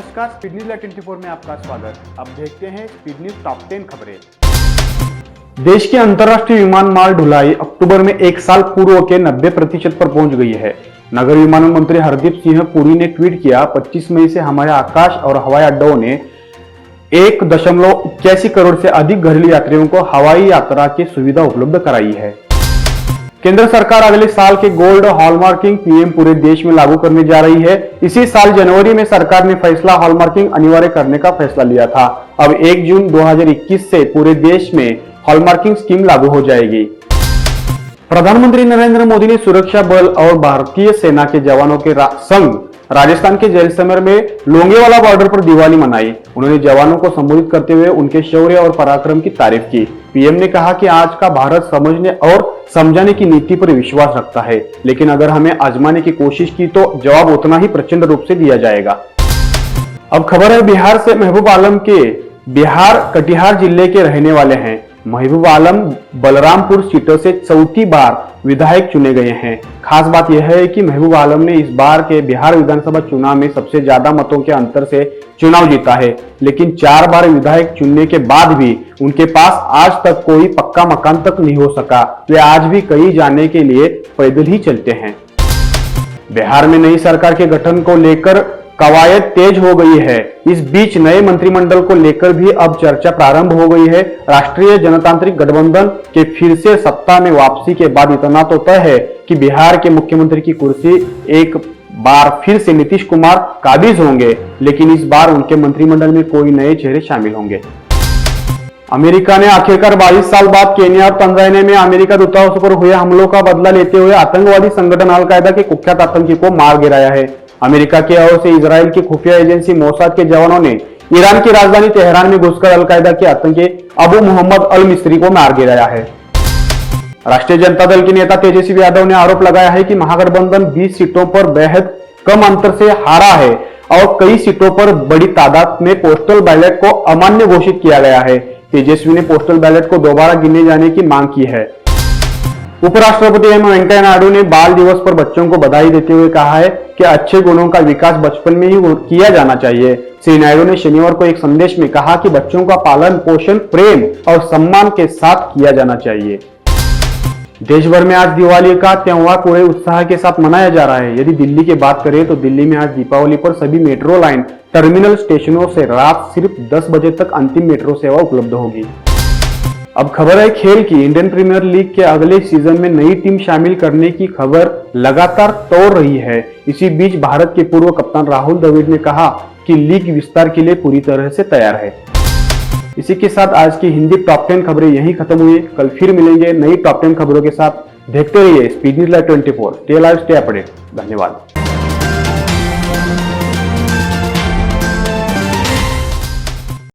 नमस्कार, speed news live 24 में आपका स्वागत। अब देखते हैं स्पीड न्यूज टॉप 10 खबरें। देश की अंतर्राष्ट्रीय विमान माल ढुलाई अक्टूबर में एक साल पूर्व के 90% पर पहुंच गई है। नगर विमानन मंत्री हरदीप सिंह पुरी ने ट्वीट किया, 25 मई से हमारे आकाश और हवाई अड्डों ने 1.81 करोड़ से अधिक घरेलू यात्रियों को हवाई यात्रा की सुविधा उपलब्ध कराई है। केंद्र सरकार अगले साल के गोल्ड हॉलमार्किंग पीएम पूरे देश में लागू करने जा रही है। इसी साल जनवरी में सरकार ने फैसला हॉलमार्किंग अनिवार्य करने का फैसला लिया था। अब 1 जून 2021 से पूरे देश में हॉलमार्किंग स्कीम लागू हो जाएगी। प्रधानमंत्री नरेंद्र मोदी ने सुरक्षा बल और भारतीय सेना के जवानों के संग राजस्थान के जैसलमेर में लोंगेवाला बॉर्डर पर दिवाली मनाई। उन्होंने जवानों को संबोधित करते हुए उनके शौर्य और पराक्रम की तारीफ की। पीएम ने कहा कि आज का भारत समझने और समझाने की नीति पर विश्वास रखता है, लेकिन अगर हमें आजमाने की कोशिश की तो जवाब उतना ही प्रचंड रूप से दिया जाएगा। अब खबर है बिहार से। महबूब आलम के बिहार कटिहार जिले के रहने वाले हैं। महबूब आलम बलरामपुर सीटों से चौथी बार विधायक चुने गए हैं। खास बात यह है कि महबूब आलम ने इस बार के बिहार विधानसभा चुनाव में सबसे ज्यादा मतों के अंतर से चुनाव जीता है, लेकिन 4 बार विधायक चुनने के बाद भी उनके पास आज तक कोई पक्का मकान तक नहीं हो सका। वे आज भी कहीं जाने के लिए पैदल ही चलते हैं। बिहार में नई सरकार के गठन को लेकर कवायद तेज हो गई है। इस बीच नए मंत्रिमंडल को लेकर भी अब चर्चा प्रारंभ हो गई है। राष्ट्रीय जनतांत्रिक गठबंधन के फिर से सत्ता में वापसी के बाद इतना तो तय है कि बिहार के मुख्यमंत्री की कुर्सी एक बार फिर से नीतीश कुमार काबिज होंगे, लेकिन इस बार उनके मंत्रिमंडल में कोई नए चेहरे शामिल होंगे। अमेरिका ने आखिरकार 22 साल बाद केन्या और तंजानिया में अमेरिका दूतावासों पर हुए हमलों का बदला लेते हुए आतंकवादी संगठन अल-कायदा के कुख्यात आतंकी को मार गिराया है। अमेरिका की ओर से इजराइल की खुफिया एजेंसी मोसाद के जवानों ने ईरान की राजधानी तेहरान में घुसकर अल-कायदा के आतंकी अबू मोहम्मद अल मिस्री को मार गिराया है। राष्ट्रीय जनता दल के नेता तेजस्वी यादव ने आरोप लगाया है कि महागठबंधन 20 सीटों पर बेहद कम अंतर से हारा है और कई सीटों पर बड़ी तादाद में पोस्टल बैलेट को अमान्य घोषित किया गया है। तेजस्वी ने पोस्टल बैलेट को दोबारा गिने जाने की मांग की है। उपराष्ट्रपति एम वेंकैया नायडू ने बाल दिवस पर बच्चों को बधाई देते हुए कहा है कि अच्छे गुणों का विकास बचपन में ही किया जाना चाहिए। श्री नायडू ने शनिवार को एक संदेश में कहा कि बच्चों का पालन पोषण प्रेम और सम्मान के साथ किया जाना चाहिए। देश भर में आज दिवाली का त्योहार पूरे उत्साह के साथ मनाया जा रहा है। यदि दिल्ली की बात करें तो दिल्ली में आज दीपावली पर सभी मेट्रो लाइन टर्मिनल स्टेशनों से रात सिर्फ 10 बजे तक अंतिम मेट्रो सेवा उपलब्ध होगी। अब खबर है खेल की। इंडियन प्रीमियर लीग के अगले सीजन में नई टीम शामिल करने की खबर लगातार तोड़ रही है। इसी बीच भारत के पूर्व कप्तान राहुल द्रविड़ ने कहा कि लीग विस्तार के लिए पूरी तरह से तैयार है। इसी के साथ आज की हिंदी टॉप 10 खबरें यहीं खत्म हुई। कल फिर मिलेंगे नई टॉप 10 खबरों के साथ। देखते रहिए speed news live 24। Stay live, stay update. धन्यवाद।